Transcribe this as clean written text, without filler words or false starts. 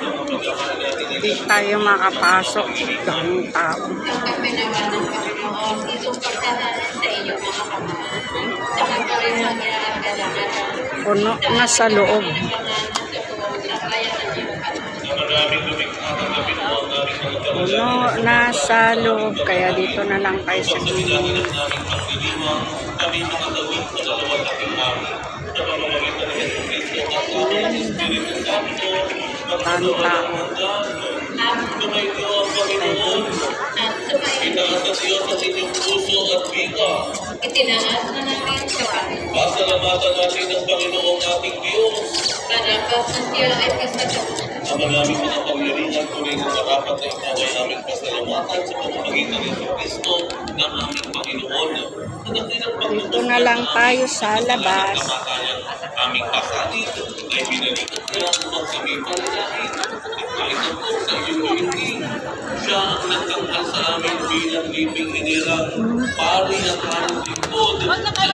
Hindi tayo makapasok. Daming tao. Kami naman ng Panginoon, isuporta natin sa iyo mga kamahal. Sa patuloy sa ginagawa. Puno na sa loob. Puno na sa loob. Kaya dito na lang kayo sa gilid. Tanta. Itaas sa iyo sa inyong puso at bika. Itinaas na namin sa amin. Pasalamatan natin ang Panginoong ating Diyos. Kanapat ng Diyos ay kasagawa. Ang maraming mga pangyarihan tuloy na marapat na ikaw ay aming pasalamatan sa pamamagitan ng Kristo ng aming Panginoon. Dito na lang tayo sa labas. Aming pasalit ay binalikat na upang kami panalangin. Kahit ako sa iyong hindi, siya ang nagtanghal sa amin bilang libing inirang pari at parang lingkod.